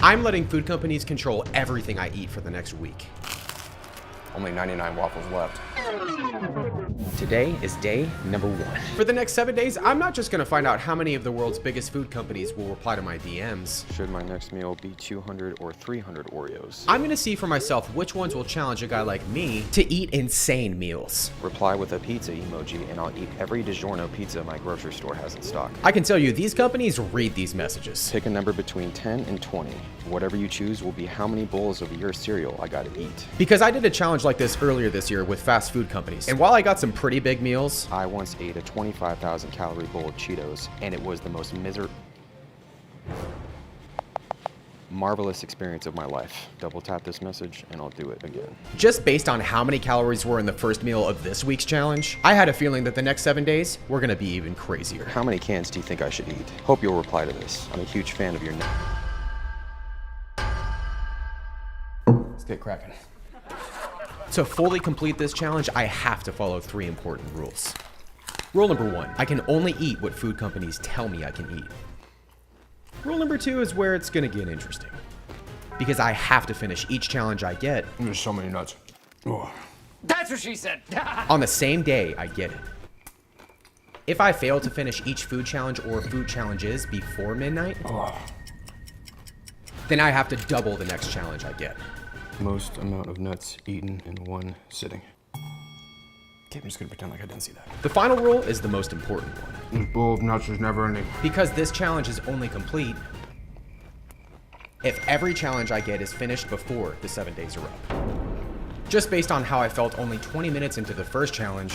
I'm letting food companies control everything I eat for the next week. Only 99 waffles left. Today is day number 1. For the next 7 days, I'm not just gonna find out how many of the world's biggest food companies will reply to my DMs. Should my next meal be 200 or 300 Oreos? I'm gonna see for myself which ones will challenge a guy like me to eat insane meals. Reply with a pizza emoji and I'll eat every DiGiorno pizza my grocery store has in stock. I can tell you, these companies read these messages. Pick a number between 10 and 20. Whatever you choose will be how many bowls of your cereal I gotta eat. Because I did a challenge like this earlier this year with fast food companies. And while I got some pretty big meals, I once ate a 25,000 calorie bowl of Cheetos and it was the most marvelous experience of my life. Double tap this message and I'll do it again. just based on how many calories were in the first meal of this week's challenge, I had a feeling that the next 7 days were gonna be even crazier. How many cans do you think I should eat? Hope you'll reply to this. I'm a huge fan of your Let's get cracking. To fully complete this challenge, I have to follow 3 important rules. Rule number 1, I can only eat what food companies tell me I can eat. Rule number 2 is where it's gonna get interesting. Because I have to finish each challenge I get There's so many nuts. Oh. That's what she said. on the same day I get it. If I fail to finish each food challenge or food challenges before midnight, then I have to double the next challenge I get. Most amount of nuts eaten in one sitting. Okay, I'm just gonna pretend like I didn't see that. The final rule is the most important one. This bowl of nuts is never ending. Because this challenge is only complete if every challenge I get is finished before the 7 days are up. Just based on how I felt only 20 minutes into the first challenge,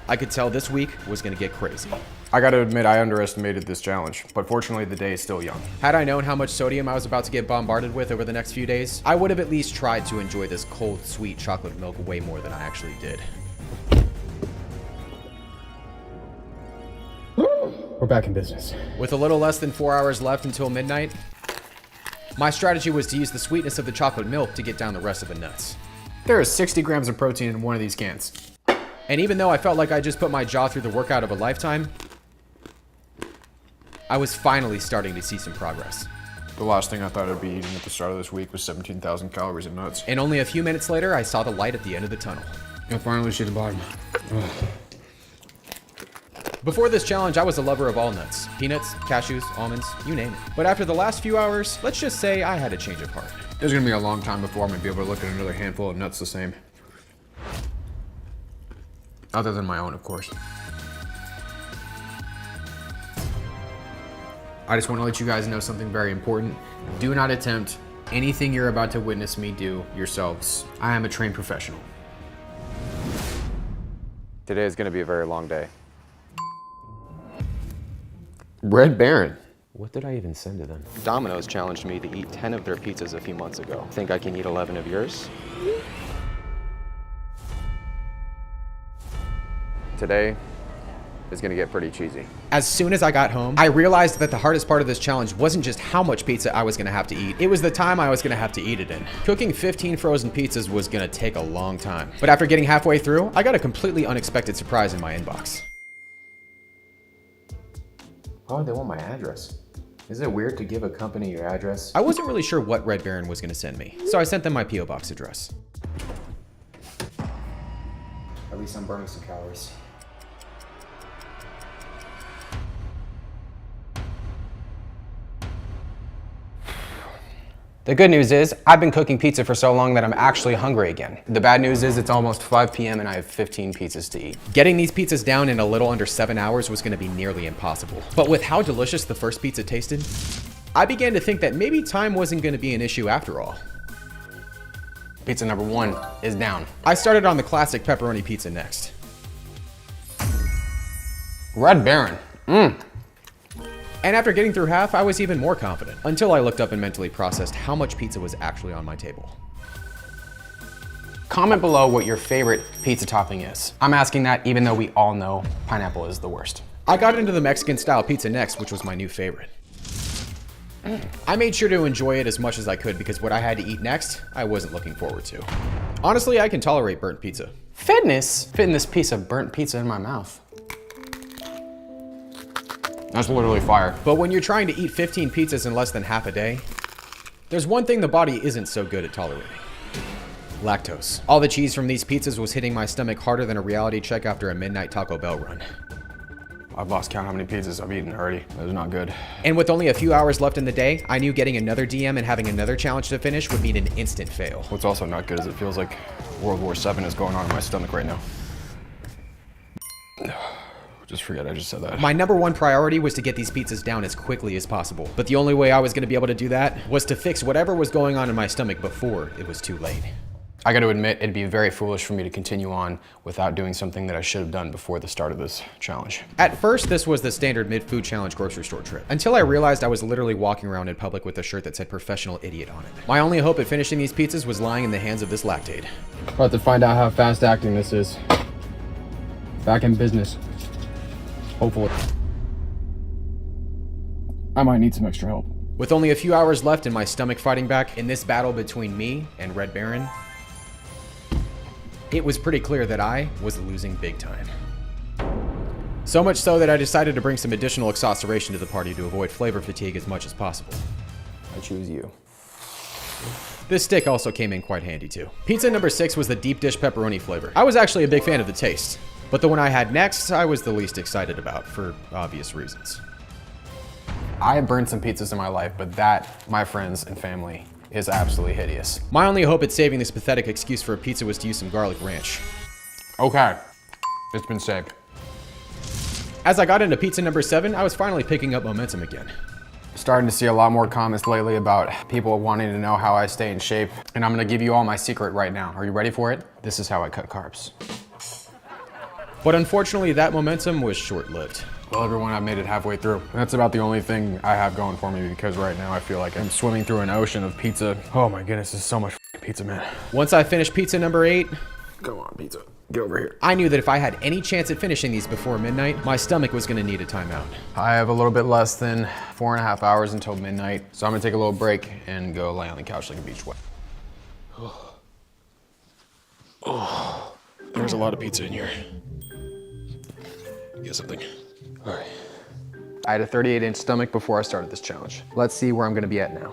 I could tell this week was gonna get crazy. I gotta admit, I underestimated this challenge, but fortunately the day is still young. Had I known how much sodium I was about to get bombarded with over the next few days, I would have at least tried to enjoy this cold, sweet chocolate milk way more than I actually did. We're back in business. With a little less than 4 hours left until midnight, my strategy was to use the sweetness of the chocolate milk to get down the rest of the nuts. There is 60 grams of protein in one of these cans. And even though I felt like I just put my jaw through the workout of a lifetime, I was finally starting to see some progress. The last thing I thought I'd be eating at the start of this week was 17,000 calories of nuts. And only a few minutes later, I saw the light at the end of the tunnel. I finally see the bottom. Before this challenge, I was a lover of all nuts. Peanuts, cashews, almonds, you name it. But after the last few hours, let's just say I had a change of heart. There's gonna be a long time before I'm gonna be able to look at another handful of nuts the same. Other than my own, of course. I just want to let you guys know something very important. Do not attempt anything you're about to witness me do yourselves. I am a trained professional. Today is gonna be a very long day. Red Baron. What did I even send to them? Domino's challenged me to eat 10 of their pizzas a few months ago. Think I can eat 11 of yours? Today is gonna get pretty cheesy. As soon as I got home, I realized that the hardest part of this challenge wasn't just how much pizza I was gonna have to eat, it was the time I was gonna have to eat it in. Cooking 15 frozen pizzas was gonna take a long time. But after getting halfway through, I got a completely unexpected surprise in my inbox. Why would they want my address? Is it weird to give a company your address? I wasn't really sure what Red Baron was gonna send me, so I sent them my P.O. Box address. At least I'm burning some calories. The good news is, I've been cooking pizza for so long that I'm actually hungry again. The bad news is it's almost 5 p.m. and I have 15 pizzas to eat. Getting these pizzas down in a little under 7 hours was gonna be nearly impossible. But with how delicious the first pizza tasted, I began to think that maybe time wasn't gonna be an issue after all. Pizza number 1 is down. I started on the classic pepperoni pizza next. Red Baron. And after getting through half, I was even more confident, until I looked up and mentally processed how much pizza was actually on my table. Comment below what your favorite pizza topping is. I'm asking that even though we all know pineapple is the worst. I got into the Mexican style pizza next, which was my new favorite. I made sure to enjoy it as much as I could because what I had to eat next, I wasn't looking forward to. Honestly, I can tolerate burnt pizza. Fitting this piece of burnt pizza in my mouth. That's literally fire. But when you're trying to eat 15 pizzas in less than half a day, There's one thing the body isn't so good at tolerating. Lactose. All the cheese from these pizzas was hitting my stomach harder than a reality check after a midnight Taco Bell run. I've lost count how many pizzas I've eaten already. That was not good. And with only a few hours left in the day, I knew getting another DM and having another challenge to finish would mean an instant fail. What's also not good is it feels like World War VII is going on in my stomach right now. Just forget I just said that. My number one priority was to get these pizzas down as quickly as possible. But the only way I was going to be able to do that was to fix whatever was going on in my stomach before it was too late. I got to admit, it'd be very foolish for me to continue on without doing something that I should have done before the start of this challenge. At first, this was the standard mid-food challenge grocery store trip, until I realized I was literally walking around in public with a shirt that said professional idiot on it. My only hope at finishing these pizzas was lying in the hands of this lactate. About to find out how fast acting this is. Back in business. Hopefully. I might need some extra help. With only a few hours left and my stomach fighting back in this battle between me and Red Baron, it was pretty clear that I was losing big time. So much so that I decided to bring some additional exasperation to the party to avoid flavor fatigue as much as possible. I choose you. This stick also came in quite handy too. Pizza number 6 was the deep dish pepperoni flavor. I was actually a big fan of the taste, but the one I had next, I was the least excited about for obvious reasons. I have burned some pizzas in my life, but that, my friends and family, is absolutely hideous. My only hope at saving this pathetic excuse for a pizza was to use some garlic ranch. Okay, it's been saved. As I got into pizza number 7, I was finally picking up momentum again. Starting to see a lot more comments lately about people wanting to know how I stay in shape, and I'm gonna give you all my secret right now. Are you ready for it? This is how I cut carbs. But unfortunately, that momentum was short-lived. Well, everyone, I've made it halfway through. That's about the only thing I have going for me because right now I feel like I'm swimming through an ocean of pizza. Oh my goodness, there's so much pizza, man. Once I finished pizza number 8, Come on, pizza. Get over here. I knew that if I had any chance at finishing these before midnight, my stomach was gonna need a timeout. I have a little bit less than 4.5 hours until midnight, so I'm gonna take a little break and go lay on the couch like a beach wet. Oh, there's a lot of pizza in here. Get something. All right. I had a 38-inch stomach before I started this challenge. Let's see where I'm gonna be at now.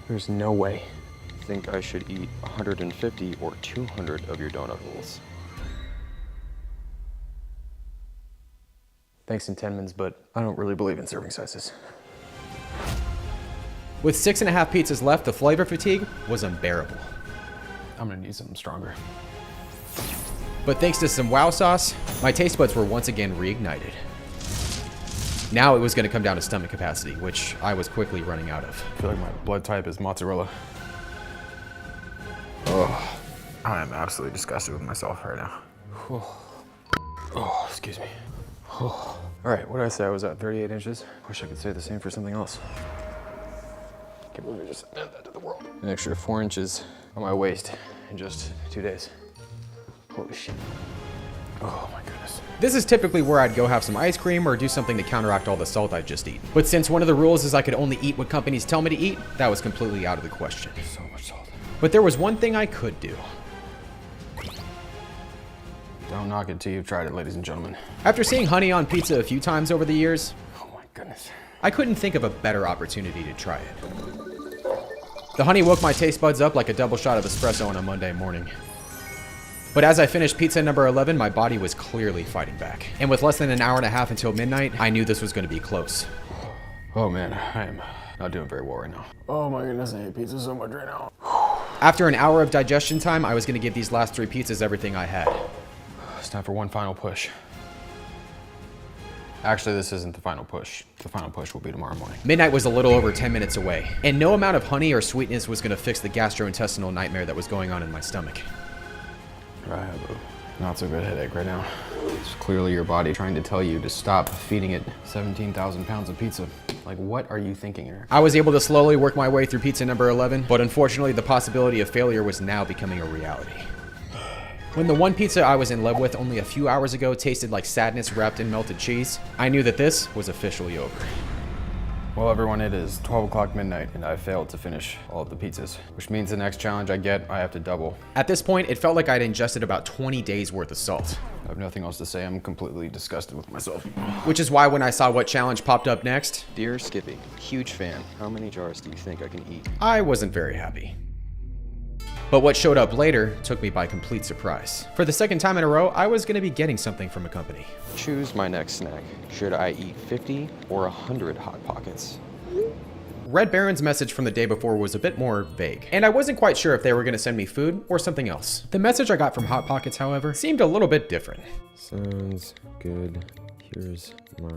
There's no way. I think I should eat 150 or 200 of your donut rolls. Thanks, Intenmans, but I don't really believe in serving sizes. With 6.5 pizzas left, the flavor fatigue was unbearable. I'm gonna need something stronger. But thanks to some wow sauce, my taste buds were once again reignited. Now it was gonna come down to stomach capacity, which I was quickly running out of. I feel like my blood type is mozzarella. Oh, I am absolutely disgusted with myself right now. Oh, excuse me. Oh. All right, what did I say? I was at 38 inches. Wish I could say the same for something else. Can't believe I just said that to the world. An extra 4 inches on my waist in just 2 days. Holy shit. Oh my goodness. This is typically where I'd go have some ice cream or do something to counteract all the salt I'd just eaten. But since one of the rules is I could only eat what companies tell me to eat, that was completely out of the question. So much salt. But there was one thing I could do. Don't knock it till you've tried it, ladies and gentlemen. After seeing honey on pizza a few times over the years, Oh my goodness. I couldn't think of a better opportunity to try it. The honey woke my taste buds up like a double shot of espresso on a Monday morning. But as I finished pizza number 11, my body was clearly fighting back. And with less than an hour and a half until midnight, I knew this was going to be close. Oh man, I am not doing very well right now. Oh my goodness, I hate pizza so much right now. After an hour of digestion time, I was going to give these last 3 pizzas everything I had. It's time for one final push. Actually, this isn't the final push. The final push will be tomorrow morning. Midnight was a little over 10 minutes away, and no amount of honey or sweetness was going to fix the gastrointestinal nightmare that was going on in my stomach. I have a not so good headache right now. It's clearly your body trying to tell you to stop feeding it 17,000 pounds of pizza. Like, what are you thinking, Eric? I was able to slowly work my way through pizza number 11, but unfortunately the possibility of failure was now becoming a reality. When the one pizza I was in love with only a few hours ago tasted like sadness wrapped in melted cheese, I knew that this was officially over. Well, everyone, it is 12 o'clock midnight, and I failed to finish all of the pizzas, which means the next challenge I get, I have to double. At this point, it felt like I'd ingested about 20 days worth of salt. I have nothing else to say. I'm completely disgusted with myself. Which is why when I saw what challenge popped up next, Dear Skippy, huge fan. How many jars do you think I can eat? I wasn't very happy. But what showed up later took me by complete surprise. For the second time in a row, I was going to be getting something from a company. Choose my next snack. Should I eat 50 or 100 Hot Pockets? Red Baron's message from the day before was a bit more vague, and I wasn't quite sure if they were going to send me food or something else. The message I got from Hot Pockets, however, seemed a little bit different. Sounds good. Here's my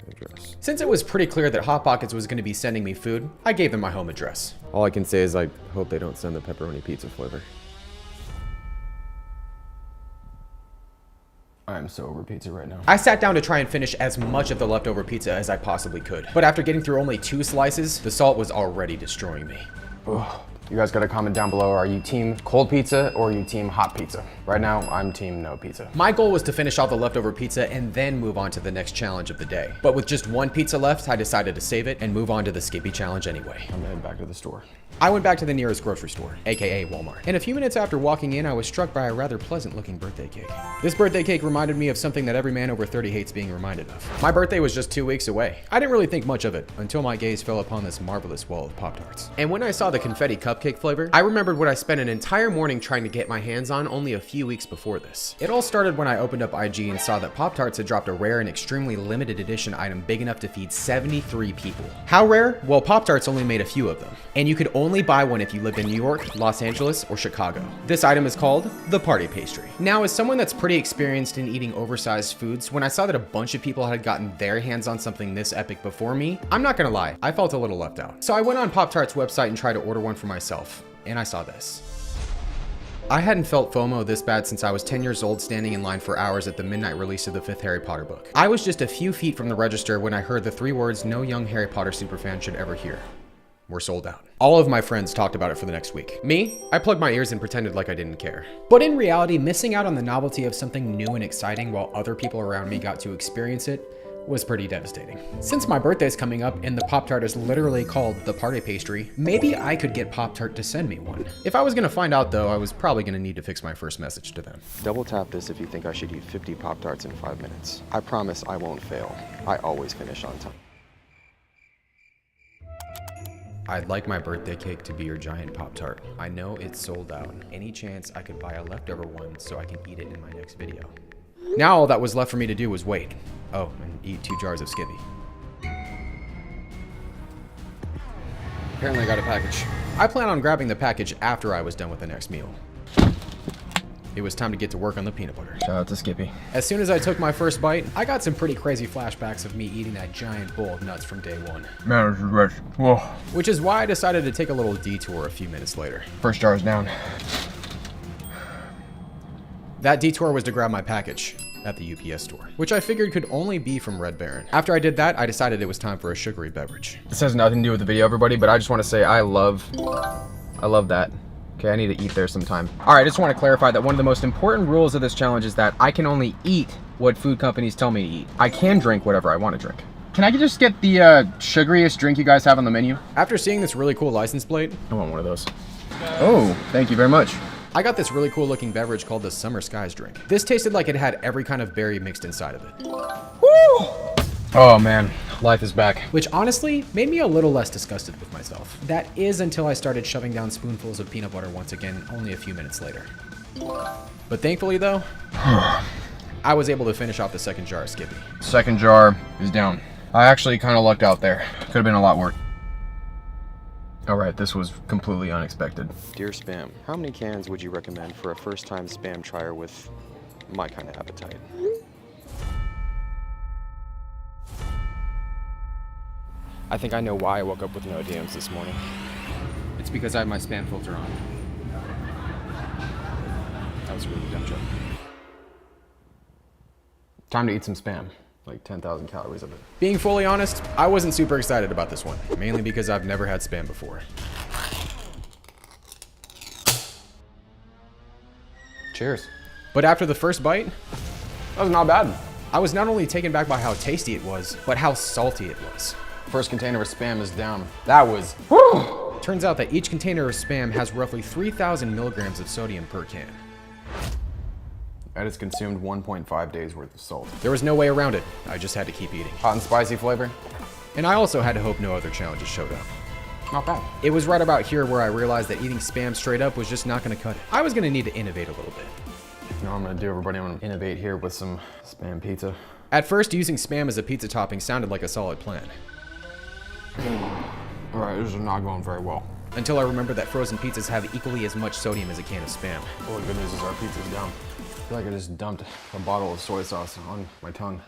address. Since it was pretty clear that Hot Pockets was going to be sending me food, I gave them my home address. All I can say is I hope they don't send the pepperoni pizza flavor. I am so over pizza right now. I sat down to try and finish as much of the leftover pizza as I possibly could, but after getting through only 2 slices, the salt was already destroying me. Ugh. You guys gotta comment down below, are you team cold pizza or are you team hot pizza? Right now, I'm team no pizza. My goal was to finish all the leftover pizza and then move on to the next challenge of the day. But with just 1 pizza left, I decided to save it and move on to the Skippy challenge anyway. I'm gonna head back to the store. I went back to the nearest grocery store, aka Walmart. And a few minutes after walking in, I was struck by a rather pleasant looking birthday cake. This birthday cake reminded me of something that every man over 30 hates being reminded of. My birthday was just 2 weeks away. I didn't really think much of it until my gaze fell upon this marvelous wall of Pop-Tarts. And when I saw the confetti cupcake flavor, I remembered what I spent an entire morning trying to get my hands on only a few weeks before this. It all started when I opened up IG and saw that Pop-Tarts had dropped a rare and extremely limited edition item big enough to feed 73 people. How rare? Well, Pop-Tarts only made a few of them, and you could only buy one if you lived in New York, Los Angeles, or Chicago. This item is called the Party Pastry. Now, as someone that's pretty experienced in eating oversized foods, when I saw that a bunch of people had gotten their hands on something this epic before me, I'm not gonna lie, I felt a little left out. So I went on Pop-Tart's website and tried to order one for myself, and I saw this. I hadn't felt FOMO this bad since I was 10 years old standing in line for hours at the midnight release of the 5th Harry Potter book. I was just a few feet from the register when I heard the 3 words no young Harry Potter superfan should ever hear. We're sold out. All of my friends talked about it for the next week. Me, I plugged my ears and pretended like I didn't care. But in reality, missing out on the novelty of something new and exciting while other people around me got to experience it was pretty devastating. Since my birthday's coming up and the Pop-Tart is literally called the Party Pastry, maybe I could get Pop-Tart to send me one. If I was gonna find out though, I was probably gonna need to fix my first message to them. Double tap this if you think I should eat 50 Pop-Tarts in 5 minutes. I promise I won't fail. I always finish on time. I'd like my birthday cake to be your giant Pop-Tart. I know it's sold out. Any chance I could buy a leftover one so I can eat it in my next video? Now all that was left for me to do was wait. Oh, and eat 2 jars of Skippy. Apparently I got a package. I plan on grabbing the package after I was done with the next meal. It was time to get to work on the peanut butter. Shout out to Skippy. As soon as I took my first bite, I got some pretty crazy flashbacks of me eating that giant bowl of nuts from day 1. Man, this is rich. Whoa. Which is why I decided to take a little detour a few minutes later. First jar is down. That detour was to grab my package at the UPS store, which I figured could only be from Red Baron. After I did that, I decided it was time for a sugary beverage. This has nothing to do with the video, everybody, but I just want to say I love that. Okay, I need to eat there sometime. All right, I just want to clarify that one of the most important rules of this challenge is that I can only eat what food companies tell me to eat. I can drink whatever I want to drink. Can I just get the sugariest drink you guys have on the menu? After seeing this really cool license plate, I want one of those. Oh, thank you very much. I got this really cool looking beverage called the Summer Skies drink. This tasted like it had every kind of berry mixed inside of it. Woo! Oh man, life is back. Which honestly made me a little less disgusted with myself. That is until I started shoving down spoonfuls of peanut butter once again, only a few minutes later. But thankfully though, I was able to finish off the second jar of Skippy. Second jar is down. I actually kind of lucked out there. Could have been a lot worse. All right, this was completely unexpected. Dear Spam, how many cans would you recommend for a first-time Spam trier with my kind of appetite? I think I know why I woke up with no DMs this morning. It's because I have my spam filter on. That was a really dumb joke. Time to eat some Spam. Like 10,000 calories of it. Being fully honest, I wasn't super excited about this one, mainly because I've never had Spam before. Cheers. But after the first bite, That was not bad. I was not only taken back by how tasty it was, but how salty it was. First container of Spam is down. That was, Turns out that each container of Spam has roughly 3,000 milligrams of sodium per can. that has consumed 1.5 days worth of salt. There was no way around it. I just had to keep eating. Hot and spicy flavor? And I also had to hope no other challenges showed up. Not bad. It was right about here where I realized that eating Spam straight up was just not gonna cut it. I was gonna need to innovate a little bit. You know what I'm gonna do, everybody? I'm gonna innovate here with some Spam pizza. At first, using Spam as a pizza topping sounded like a solid plan. All right, this is not going very well. Until I remembered that frozen pizzas have equally as much sodium as a can of Spam. Well, the good news is our pizza's down. I feel like I just dumped a bottle of soy sauce on my tongue.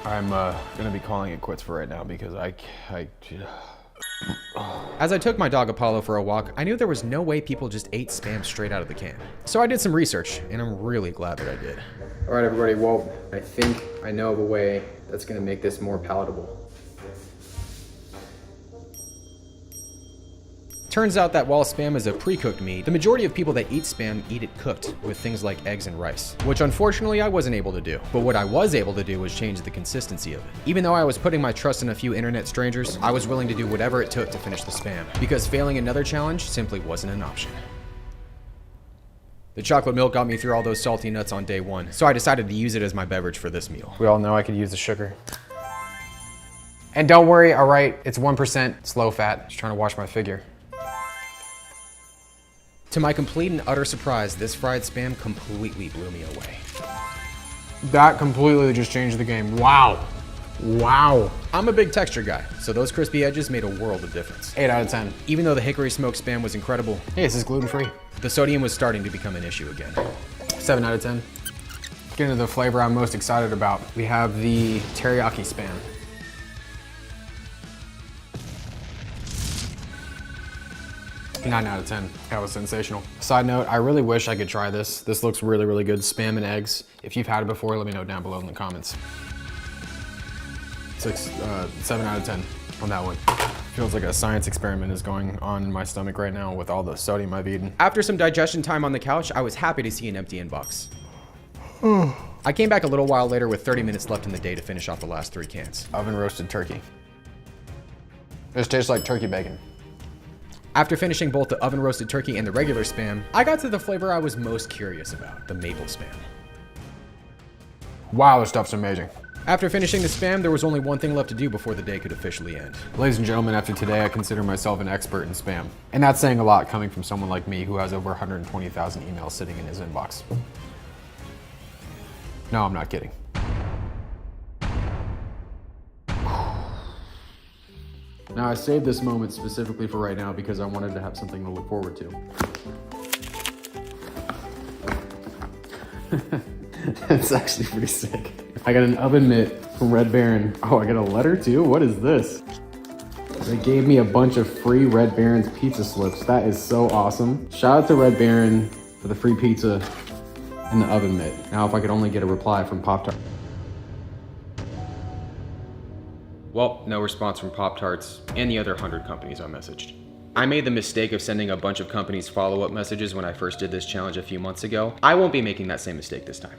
I'm gonna be calling it quits for right now because As I took my dog Apollo for a walk, I knew there was no way people just ate Spam straight out of the can. So I did some research, and I'm really glad that I did. All right, everybody, well, I think I know of a way that's gonna make this more palatable. Turns out that while Spam is a pre-cooked meat, the majority of people that eat Spam eat it cooked with things like eggs and rice, which unfortunately I wasn't able to do. But what I was able to do was change the consistency of it. Even though I was putting my trust in a few internet strangers, I was willing to do whatever it took to finish the Spam, because failing another challenge simply wasn't an option. The chocolate milk got me through all those salty nuts on day one, so I decided to use it as my beverage for this meal. We all know I could use the sugar. And don't worry, all right, it's 1% slow fat. Just trying to watch my figure. To my complete and utter surprise, this fried Spam completely blew me away. That completely just changed the game. Wow. Wow. I'm a big texture guy, so those crispy edges made a world of difference. 8 out of 10. Even though the hickory smoked Spam was incredible, Hey, this is gluten-free. the sodium was starting to become an issue again. 7 out of 10. Getting to the flavor I'm most excited about. We have the teriyaki Spam. 9 out of 10. That was sensational. Side note, I really wish I could try this. This looks really, really good. Spam and eggs. If you've had it before, let me know down below in the comments. 7 out of 10 on that one. Feels like a science experiment is going on in my stomach right now with all the sodium I've eaten. After some digestion time on the couch, I was happy to see an empty inbox. I came back a little while later with 30 minutes left in the day to finish off the last 3 cans. oven roasted turkey. This tastes like turkey bacon. After finishing both the oven roasted turkey and the regular Spam, I got to the flavor I was most curious about, the maple Spam. Wow, this stuff's amazing. After finishing the Spam, there was only one thing left to do before the day could officially end. Ladies and gentlemen, after today, I consider myself an expert in Spam. And that's saying a lot coming from someone like me who has over 120,000 emails sitting in his inbox. No, I'm not kidding. Now, I saved this moment specifically for right now because I wanted to have something to look forward to. It's actually pretty sick. I got an oven mitt from Red Baron. Oh, I got a letter too? What is this? They gave me a bunch of free Red Baron's pizza slips. That is so awesome. Shout out to Red Baron for the free pizza and the oven mitt. Now, if I could only get a reply from Pop-Tart. Well, no response from Pop-Tarts and the other 100 companies I messaged. I made the mistake of sending a bunch of companies follow-up messages when I first did this challenge a few months ago. I won't be making that same mistake this time.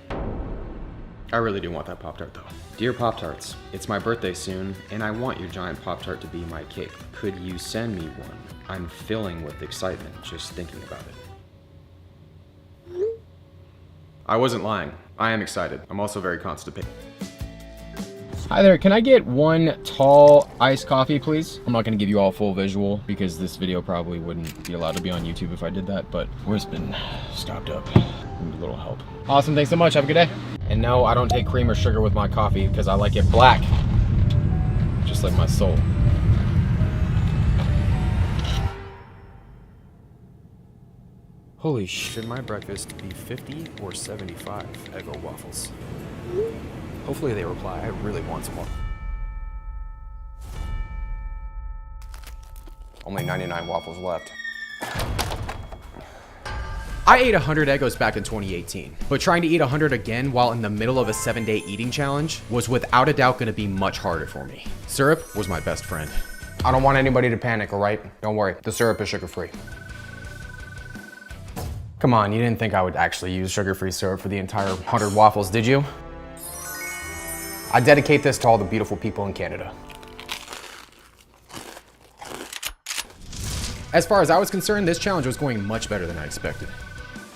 I really do want that Pop-Tart though. Dear Pop-Tarts, it's my birthday soon, and I want your giant Pop-Tart to be my cake. Could you send me one? I'm filling with excitement just thinking about it. I wasn't lying. I am excited. I'm also very constipated. Hi there, can I get one tall iced coffee, please? I'm not gonna give you all full visual because this video probably wouldn't be allowed to be on YouTube if I did that, but we've been stopped up. Need a little help. Awesome, thanks so much, have a good day. And no, I don't take cream or sugar with my coffee because I like it black, just like my soul. Holy shit. Should my breakfast be 50 or 75 Eggo waffles? Hopefully they reply. I really want some more. Only 99 waffles left. I ate 100 Eggos back in 2018, but trying to eat 100 again while in the middle of a 7-day eating challenge was without a doubt gonna be much harder for me. Syrup was my best friend. I don't want anybody to panic, all right? Don't worry, the syrup is sugar-free. Come on, you didn't think I would actually use sugar-free syrup for the entire 100 waffles, did you? I dedicate this to all the beautiful people in Canada. As far as I was concerned, this challenge was going much better than I expected.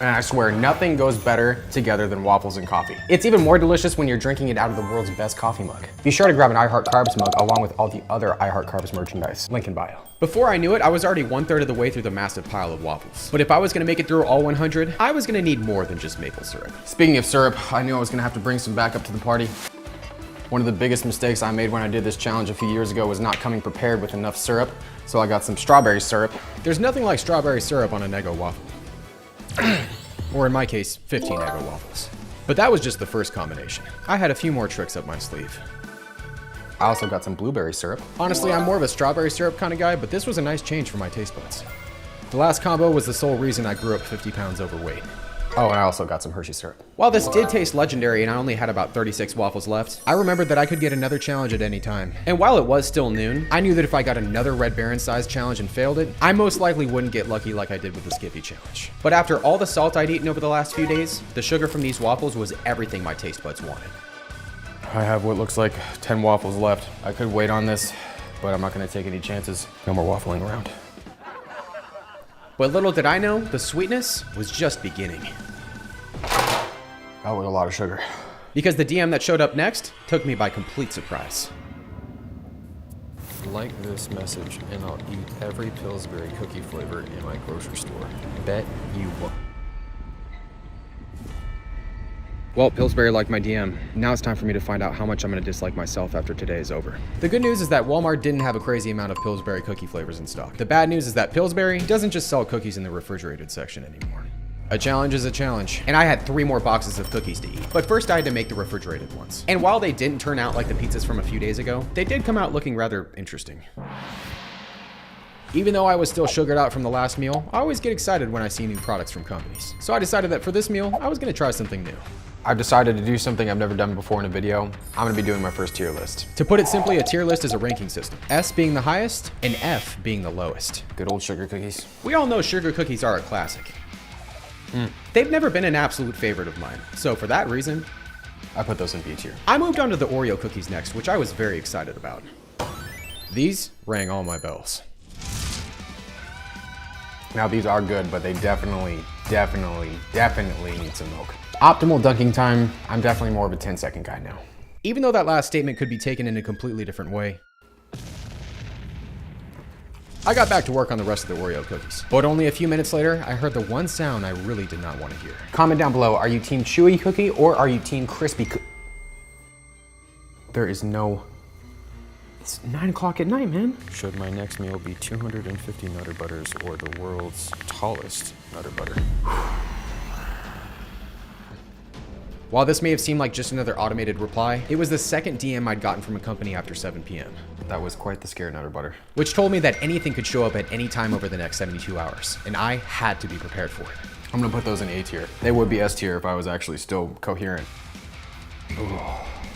And I swear, nothing goes better together than waffles and coffee. It's even more delicious when you're drinking it out of the world's best coffee mug. Be sure to grab an I Heart Carbs mug along with all the other I Heart Carbs merchandise. Link in bio. Before I knew it, I was already 1/3 of the way through the massive pile of waffles. But if I was gonna make it through all 100, I was gonna need more than just maple syrup. Speaking of syrup, I knew I was gonna have to bring some back up to the party. One of the biggest mistakes I made when I did this challenge a few years ago was not coming prepared with enough syrup, so I got some strawberry syrup. There's nothing like strawberry syrup on an Eggo waffle. Or in my case, 15 Eggo waffles. But that was just the first combination. I had a few more tricks up my sleeve. I also got some blueberry syrup. Honestly, I'm more of a strawberry syrup kind of guy, but this was a nice change for my taste buds. The last combo was the sole reason I grew up 50 pounds overweight. Oh, and I also got some Hershey syrup. While this did taste legendary and I only had about 36 waffles left, I remembered that I could get another challenge at any time. And while it was still noon, I knew that if I got another Red Baron sized challenge and failed it, I most likely wouldn't get lucky like I did with the Skippy challenge. But after all the salt I'd eaten over the last few days, the sugar from these waffles was everything my taste buds wanted. I have what looks like 10 waffles left. I could wait on this, but I'm not gonna take any chances. No more waffling around. But little did I know, the sweetness was just beginning. That was a lot of sugar. Because the DM that showed up next took me by complete surprise. Like this message and I'll eat every Pillsbury cookie flavor in my grocery store. Bet you won't. Well, Pillsbury liked my DM. Now it's time for me to find out how much I'm gonna dislike myself after today is over. The good news is that Walmart didn't have a crazy amount of Pillsbury cookie flavors in stock. The bad news is that Pillsbury doesn't just sell cookies in the refrigerated section anymore. A challenge is a challenge, and I had 3 more boxes of cookies to eat. But first I had to make the refrigerated ones. And while they didn't turn out like the pizzas from a few days ago, they did come out looking rather interesting. Even though I was still sugared out from the last meal, I always get excited when I see new products from companies. So I decided that for this meal, I was gonna try something new. I've decided to do something I've never done before in a video. I'm gonna be doing my first tier list. To put it simply, a tier list is a ranking system. S being the highest, and F being the lowest. Good old sugar cookies. We all know sugar cookies are a classic. They've never been an absolute favorite of mine, so for that reason, I put those in B tier. I moved on to the Oreo cookies next, which I was very excited about. These rang all my bells. Now these are good, but they definitely need some milk. Optimal dunking time, I'm definitely more of a 10-second guy now. Even though that last statement could be taken in a completely different way, I got back to work on the rest of the Oreo cookies. But only a few minutes later, I heard the one sound I really did not want to hear. Comment down below, are you team chewy cookie or are you team crispy cookie? There is no... It's 9 o'clock at night, man. Should my next meal be 250 Nutter Butters or the world's tallest Nutter Butter? While this may have seemed like just another automated reply, it was the second DM I'd gotten from a company after 7 p.m. That was quite the scare, Nutter Butter. Which told me that anything could show up at any time over the next 72 hours, and I had to be prepared for it. I'm gonna put those in A tier. They would be S tier if I was actually still coherent.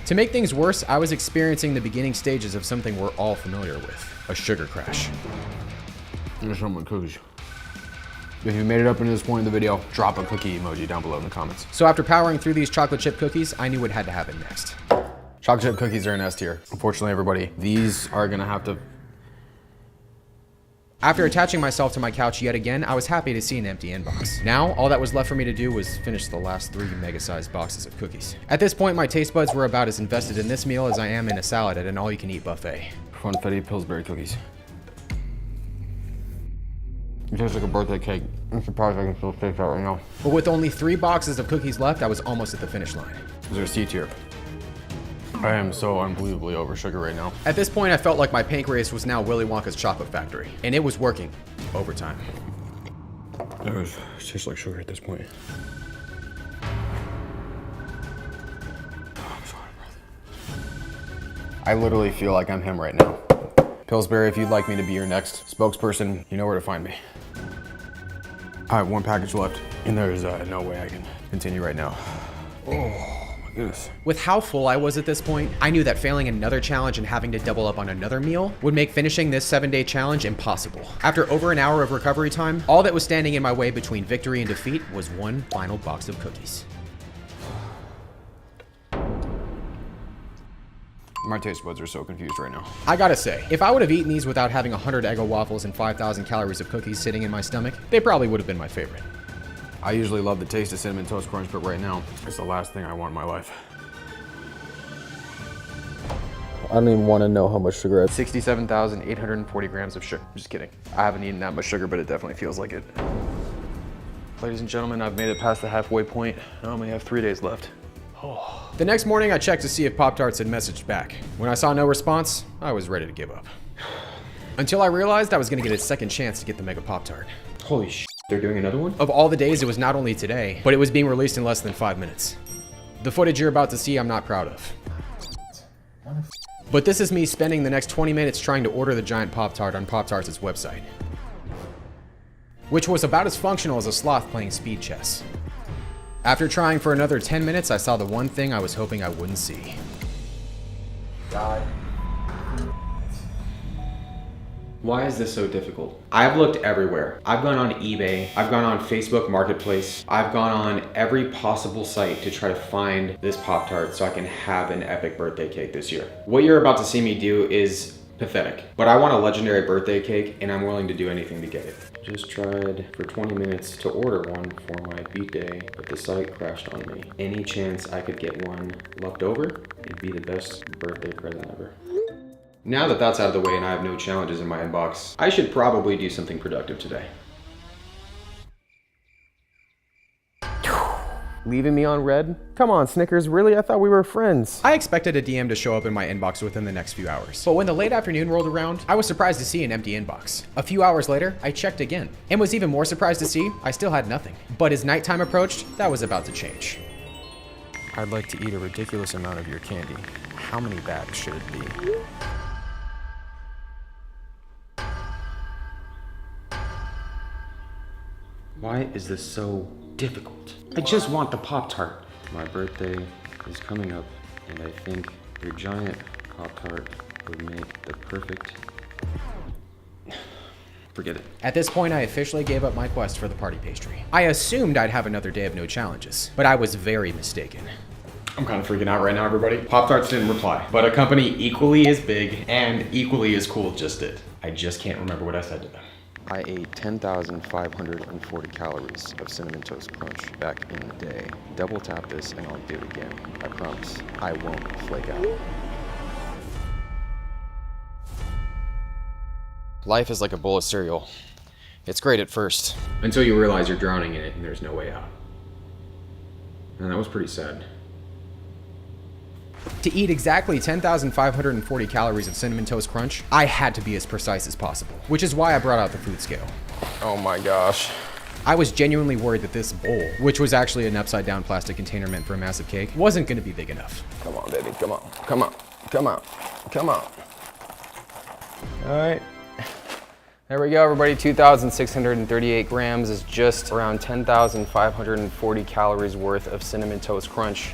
To make things worse, I was experiencing the beginning stages of something we're all familiar with, a sugar crash. There's some cookies. If you made it up into this point in the video, drop a cookie emoji down below in the comments. So after powering through these chocolate chip cookies, I knew what had to happen next. Chocolate chip cookies are in S tier. Unfortunately, everybody, these are gonna have to... After attaching myself to my couch yet again, I was happy to see an empty inbox. Now, all that was left for me to do was finish the last 3 mega-sized boxes of cookies. At this point, my taste buds were about as invested in this meal as I am in a salad at an all-you-can-eat buffet. Funfetti Pillsbury cookies. It tastes like a birthday cake. I'm surprised I can still taste that right now. But with only 3 boxes of cookies left, I was almost at the finish line. These are C tier. I am so unbelievably over sugar right now. At this point, I felt like my pancreas was now Willy Wonka's chocolate factory, and it was working overtime. It tastes like sugar at this point. Oh, I'm sorry, brother. I literally feel like I'm him right now. Pillsbury, if you'd like me to be your next spokesperson, you know where to find me. I have 1 package left, and there's no way I can continue right now. Oh. Goodness. With how full I was at this point, I knew that failing another challenge and having to double up on another meal would make finishing this 7-day challenge impossible. After over an hour of recovery time, all that was standing in my way between victory and defeat was 1 final box of cookies. My taste buds are so confused right now. I gotta say, if I would have eaten these without having 100 Eggo waffles and 5,000 calories of cookies sitting in my stomach, they probably would have been my favorite. I usually love the taste of Cinnamon Toast Crunch, but right now, it's the last thing I want in my life. I don't even want to know how much sugar I have. 67,840 grams of sugar. Just kidding. I haven't eaten that much sugar, but it definitely feels like it. Ladies and gentlemen, I've made it past the halfway point. I only have 3 days left. The next morning, I checked to see if Pop-Tarts had messaged back. When I saw no response, I was ready to give up. Until I realized I was gonna get a second chance to get the Mega Pop-Tart. Holy sh**, they're doing another one? Of all the days, it was not only today, but it was being released in less than 5 minutes. The footage you're about to see, I'm not proud of. But this is me spending the next 20 minutes trying to order the giant Pop-Tart on Pop-Tarts' website, which was about as functional as a sloth playing speed chess. After trying for another 10 minutes, I saw the one thing I was hoping I wouldn't see. God. Why is this so difficult? I've looked everywhere. I've gone on eBay, I've gone on Facebook Marketplace, I've gone on every possible site to try to find this Pop-Tart so I can have an epic birthday cake this year. What you're about to see me do is pathetic, but I want a legendary birthday cake and I'm willing to do anything to get it. Just tried for 20 minutes to order one for my B-day, but the site crashed on me. Any chance I could get one left over? It'd be the best birthday present ever. Now that that's out of the way and I have no challenges in my inbox, I should probably do something productive today. Leaving me on red? Come on, Snickers, really? I thought we were friends. I expected a DM to show up in my inbox within the next few hours. But when the late afternoon rolled around, I was surprised to see an empty inbox. A few hours later, I checked again, and was even more surprised to see I still had nothing. But as nighttime approached, that was about to change. I'd like to eat a ridiculous amount of your candy. How many bags should it be? Why is this so difficult? I just want the Pop-Tart. My birthday is coming up, and I think your giant Pop-Tart would make the perfect... Forget it. At this point, I officially gave up my quest for the party pastry. I assumed I'd have another day of no challenges, but I was very mistaken. I'm kind of freaking out right now, everybody. Pop-Tarts didn't reply, but a company equally as big and equally as cool just did. I just can't remember what I said to them. I ate 10,540 calories of Cinnamon Toast Crunch back in the day. Double tap this and I'll do it again. I promise, I won't flake out. Life is like a bowl of cereal. It's great at first, Until you realize you're drowning in it and there's no way out. And that was pretty sad. To eat exactly 10,540 calories of Cinnamon Toast Crunch, I had to be as precise as possible, which is why I brought out the food scale. Oh my gosh. I was genuinely worried that this bowl, which was actually an upside down plastic container meant for a massive cake, wasn't gonna be big enough. Come on, baby, come on, come on, come on, come on. All right. There we go, everybody. 2,638 grams is just around 10,540 calories worth of Cinnamon Toast Crunch.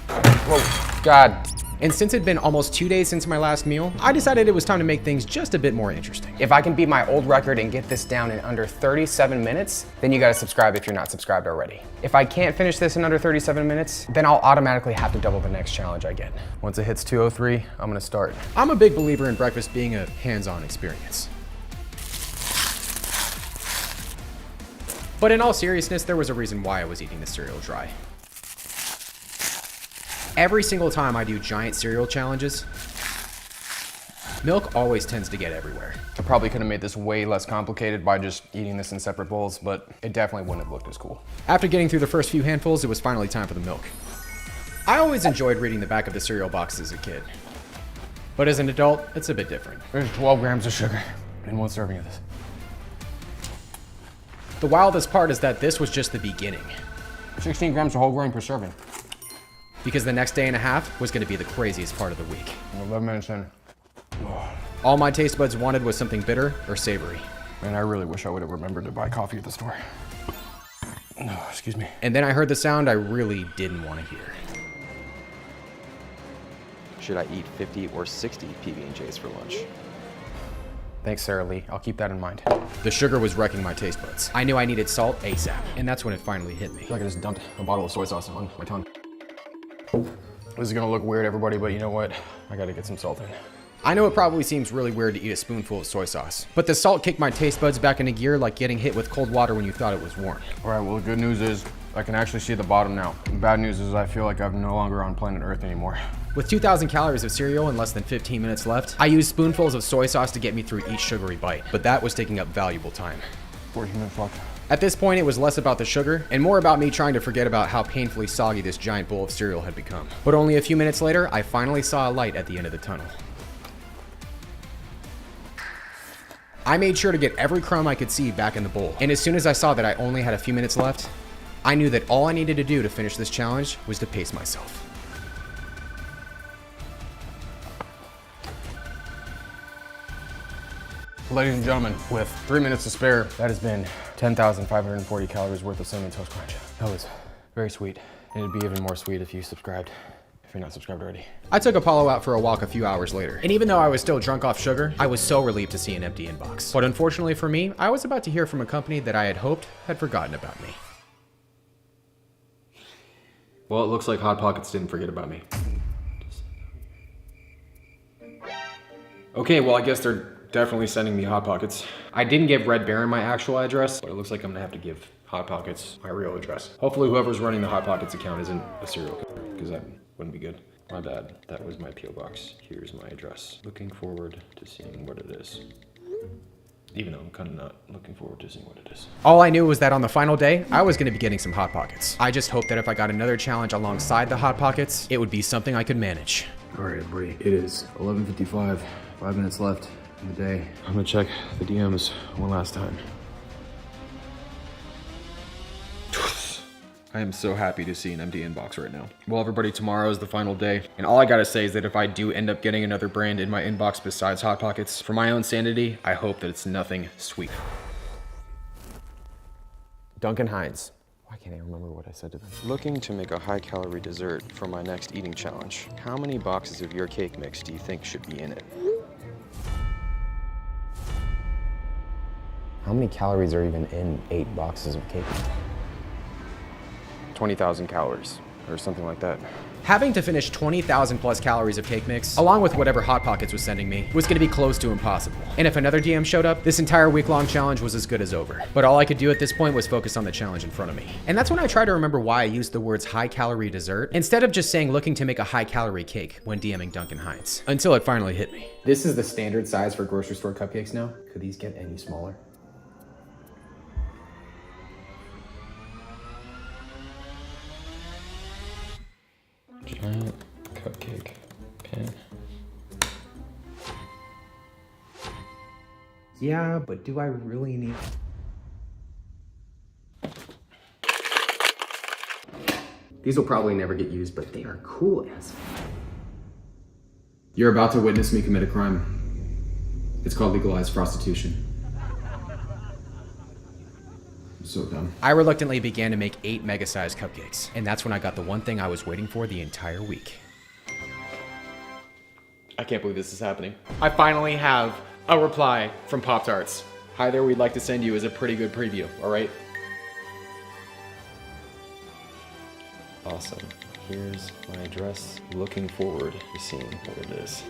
Whoa, God. And since it'd been almost 2 days since my last meal, I decided it was time to make things just a bit more interesting. If I can beat my old record and get this down in under 37 minutes, then you gotta subscribe if you're not subscribed already. If I can't finish this in under 37 minutes, then I'll automatically have to double the next challenge I get. Once it hits 203, I'm gonna start. I'm a big believer in breakfast being a hands-on experience. But in all seriousness, there was a reason why I was eating this cereal dry. Every single time I do giant cereal challenges, milk always tends to get everywhere. I probably could have made this way less complicated by just eating this in separate bowls, but it definitely wouldn't have looked as cool. After getting through the first few handfuls, it was finally time for the milk. I always enjoyed reading the back of the cereal boxes as a kid. But as an adult, it's a bit different. There's 12 grams of sugar in one serving of this. The wildest part is that this was just the beginning, 16 grams of whole grain per serving. because the next day and a half was going to be the craziest part of the week. 11 minutes in. All my taste buds wanted was something bitter or savory. Man, I really wish I would have remembered to buy coffee at the store. Oh, excuse me. And then I heard the sound I really didn't want to hear. Should I eat 50 or 60 PB&Js for lunch? Thanks, Sarah Lee. I'll keep that in mind. The sugar was wrecking my taste buds. I knew I needed salt ASAP, and that's when it finally hit me. I feel like I just dumped a bottle of soy sauce on my tongue. This is gonna look weird, everybody, but you know what? I gotta get some salt in. I know it probably seems really weird to eat a spoonful of soy sauce, but the salt kicked my taste buds back into gear like getting hit with cold water when you thought it was warm. All right, well, the good news is I can actually see the bottom now. The bad news is I feel like I'm no longer on planet Earth anymore. With 2,000 calories of cereal and less than 15 minutes left, I used spoonfuls of soy sauce to get me through each sugary bite, but that was taking up valuable time. 40 minutes left. At this point, it was less about the sugar and more about me trying to forget about how painfully soggy this giant bowl of cereal had become. But only a few minutes later, I finally saw a light at the end of the tunnel. I made sure to get every crumb I could see back in the bowl, and as soon as I saw that I only had a few minutes left, I knew that all I needed to do to finish this challenge was to pace myself. Ladies and gentlemen, with 3 minutes to spare, that has been 10,540 calories worth of Cinnamon Toast Crunch. That was very sweet. And it'd be even more sweet if you subscribed, if you're not subscribed already. I took Apollo out for a walk a few hours later, and even though I was still drunk off sugar, I was so relieved to see an empty inbox. But unfortunately for me, I was about to hear from a company that I had hoped had forgotten about me. Well, it looks like Hot Pockets didn't forget about me. Okay, well, I guess they're definitely sending me Hot Pockets. I didn't give Red Baron my actual address, but it looks like I'm gonna have to give Hot Pockets my real address. Hopefully whoever's running the Hot Pockets account isn't a serial killer, because that wouldn't be good. My bad, that was my P.O. box. Here's my address. Looking forward to seeing what it is. Even though I'm kind of not looking forward to seeing what it is. All I knew was that on the final day, I was going to be getting some Hot Pockets. I just hoped that if I got another challenge alongside the Hot Pockets, it would be something I could manage. All right, everybody, it is 11:55, 5 minutes left in the day. I'm gonna check the DMs one last time. I am so happy to see an empty inbox right now. Well, everybody, tomorrow is the final day, and all I gotta say is that if I do end up getting another brand in my inbox besides Hot Pockets, for my own sanity, I hope that it's nothing sweet. Duncan Hines. Why can't I remember what I said to them? Looking to make a high-calorie dessert for my next eating challenge. How many boxes of your cake mix do you think should be in it? How many calories are even in 8 boxes of cake? 20,000 calories, or something like that. Having to finish 20,000 plus calories of cake mix, along with whatever Hot Pockets was sending me, was going to be close to impossible. And if another DM showed up, this entire week-long challenge was as good as over. But all I could do at this point was focus on the challenge in front of me. And that's when I tried to remember why I used the words high-calorie dessert, instead of just saying looking to make a high-calorie cake when DMing Duncan Hines. Until it finally hit me. This is the standard size for grocery store cupcakes now. Could these get any smaller? Giant cupcake pan. Yeah, but do I really need... These will probably never get used, but they are cool as... You're about to witness me commit a crime. It's called legalized prostitution. So dumb. I reluctantly began to make 8 mega-sized cupcakes, and that's when I got the one thing I was waiting for the entire week. I can't believe this is happening. I finally have a reply from Pop-Tarts. Hi there, we'd like to send you as a pretty good preview, all right? Awesome. Here's my address. Looking forward to seeing what it is.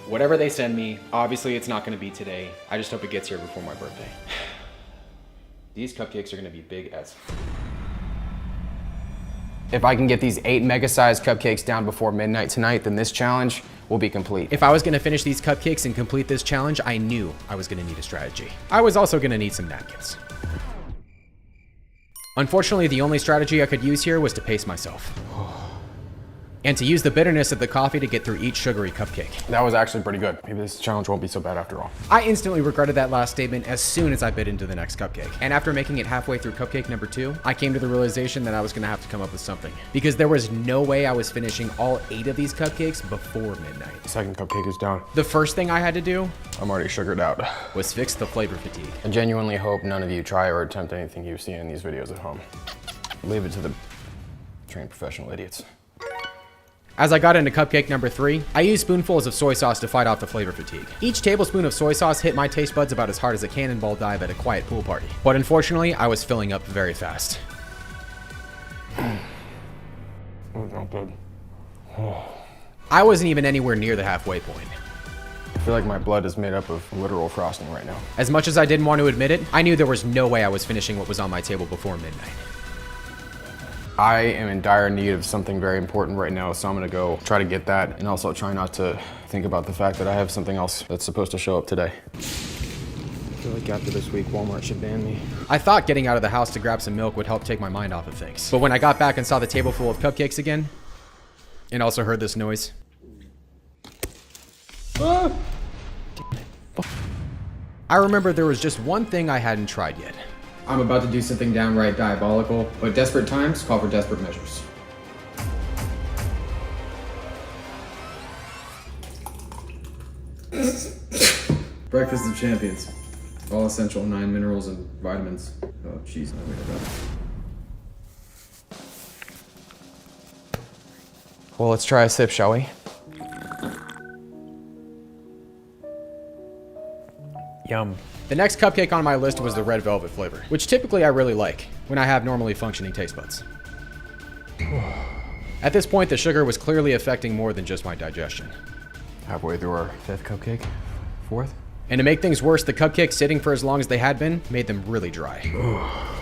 Whatever they send me, obviously it's not gonna be today. I just hope it gets here before my birthday. These cupcakes are gonna be big as... If I can get these 8 mega-sized cupcakes down before midnight tonight, then this challenge will be complete. If I was gonna finish these cupcakes and complete this challenge, I knew I was gonna need a strategy. I was also gonna need some napkins. Unfortunately, the only strategy I could use here was to pace myself. And to use the bitterness of the coffee to get through each sugary cupcake. That was actually pretty good. Maybe this challenge won't be so bad after all. I instantly regretted that last statement as soon as I bit into the next cupcake. And after making it halfway through cupcake number 2, I came to the realization that I was gonna have to come up with something. Because there was no way I was finishing all 8 of these cupcakes before midnight. The second cupcake is down. The first thing I had to do I'm already sugared out. was fix the flavor fatigue. I genuinely hope none of you try or attempt anything you've seen in these videos at home. Leave it to the trained professional idiots. As I got into cupcake number 3, I used spoonfuls of soy sauce to fight off the flavor fatigue. Each tablespoon of soy sauce hit my taste buds about as hard as a cannonball dive at a quiet pool party. But unfortunately, I was filling up very fast. It was not good. I wasn't even anywhere near the halfway point. I feel like my blood is made up of literal frosting right now. As much as I didn't want to admit it, I knew there was no way I was finishing what was on my table before midnight. I am in dire need of something very important right now, so I'm gonna go try to get that and also try not to think about the fact that I have something else that's supposed to show up today. I feel like after this week, Walmart should ban me. I thought getting out of the house to grab some milk would help take my mind off of things. But when I got back and saw the table full of cupcakes again, and also heard this noise, I remember there was just one thing I hadn't tried yet. I'm about to do something downright diabolical, but desperate times call for desperate measures. Breakfast of Champions. All essential 9 minerals and vitamins. Oh, jeez, no, wait about it. Well, let's try a sip, shall we? Yum. The next cupcake on my list was the red velvet flavor, which typically I really like when I have normally functioning taste buds. At this point, the sugar was clearly affecting more than just my digestion. Halfway through our 5th cupcake, 4th. And to make things worse, the cupcakes sitting for as long as they had been made them really dry.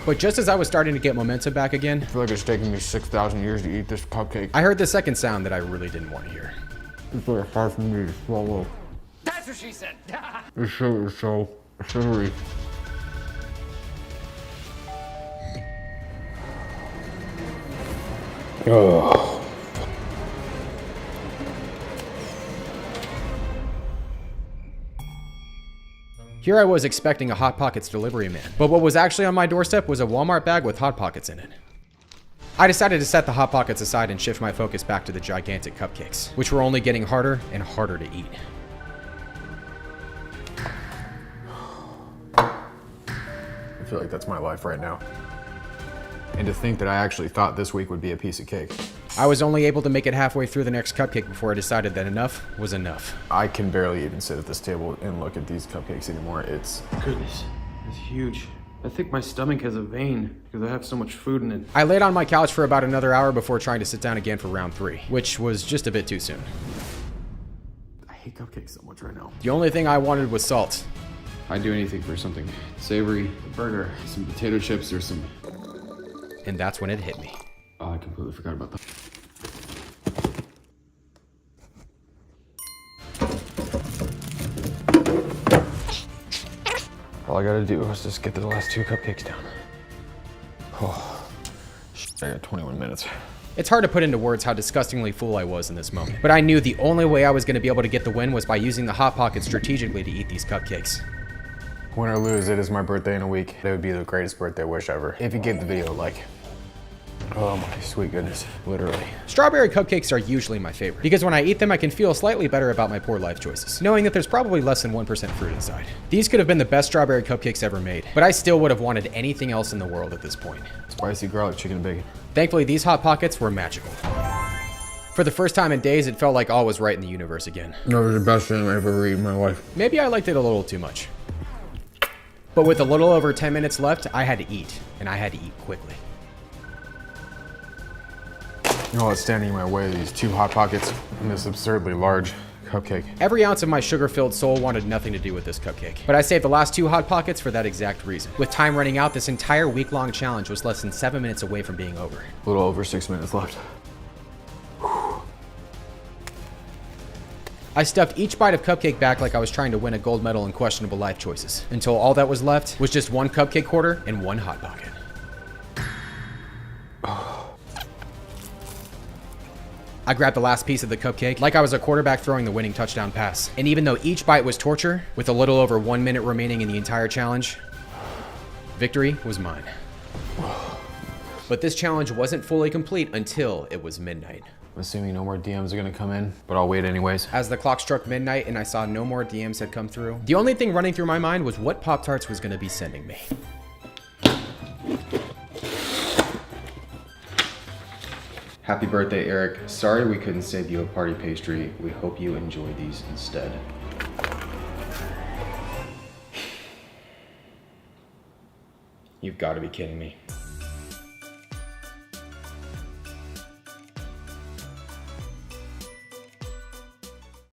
But just as I was starting to get momentum back again, I feel like it's taking me 6,000 years to eat this cupcake. I heard the second sound that I really didn't want to hear. It's like hard for me to swallow. That's what she said. This sugar is so sugary. Oh. Here I was expecting a Hot Pockets delivery man, but what was actually on my doorstep was a Walmart bag with Hot Pockets in it. I decided to set the Hot Pockets aside and shift my focus back to the gigantic cupcakes, which were only getting harder and harder to eat. I feel like that's my life right now. And to think that I actually thought this week would be a piece of cake. I was only able to make it halfway through the next cupcake before I decided that enough was enough. I can barely even sit at this table and look at these cupcakes anymore. It's... Goodness, it's huge. I think my stomach has a vein because I have so much food in it. I laid on my couch for about another hour before trying to sit down again for round 3, which was just a bit too soon. I hate cupcakes so much right now. The only thing I wanted was salt. I'd do anything for something savory, a burger, some potato chips, or some... And that's when it hit me. Oh, I completely forgot about that. All I gotta do is just get the last 2 cupcakes down. Oh, I got 21 minutes. It's hard to put into words how disgustingly full I was in this moment, but I knew the only way I was going to be able to get the win was by using the Hot Pockets strategically to eat these cupcakes. Win or lose, it is my birthday in a week. It would be the greatest birthday wish ever. If you gave the video a like. Oh my sweet goodness, literally. Strawberry cupcakes are usually my favorite, because when I eat them I can feel slightly better about my poor life choices, knowing that there's probably less than 1% fruit inside. These could have been the best strawberry cupcakes ever made, but I still would have wanted anything else in the world at this point. Spicy garlic chicken and bacon. Thankfully, these Hot Pockets were magical. For the first time in days, it felt like all was right in the universe again. That was the best thing I've ever eaten in my life. Maybe I liked it a little too much. But with a little over 10 minutes left, I had to eat, and I had to eat quickly. You know what's standing in my way? These 2 Hot Pockets and this absurdly large cupcake. Every ounce of my sugar-filled soul wanted nothing to do with this cupcake, but I saved the last 2 Hot Pockets for that exact reason. With time running out, this entire week-long challenge was less than 7 minutes away from being over. A little over 6 minutes left. I stuffed each bite of cupcake back like I was trying to win a gold medal in questionable life choices, until all that was left was just 1 cupcake quarter and 1 Hot Pocket. I grabbed the last piece of the cupcake like I was a quarterback throwing the winning touchdown pass. And even though each bite was torture, with a little over 1 minute remaining in the entire challenge, victory was mine. But this challenge wasn't fully complete until it was midnight. I'm assuming no more DMs are gonna come in, but I'll wait anyways. As the clock struck midnight and I saw no more DMs had come through, the only thing running through my mind was what Pop-Tarts was gonna be sending me. Happy birthday, Eric. Sorry we couldn't save you a party pastry. We hope you enjoy these instead. You've got to be kidding me.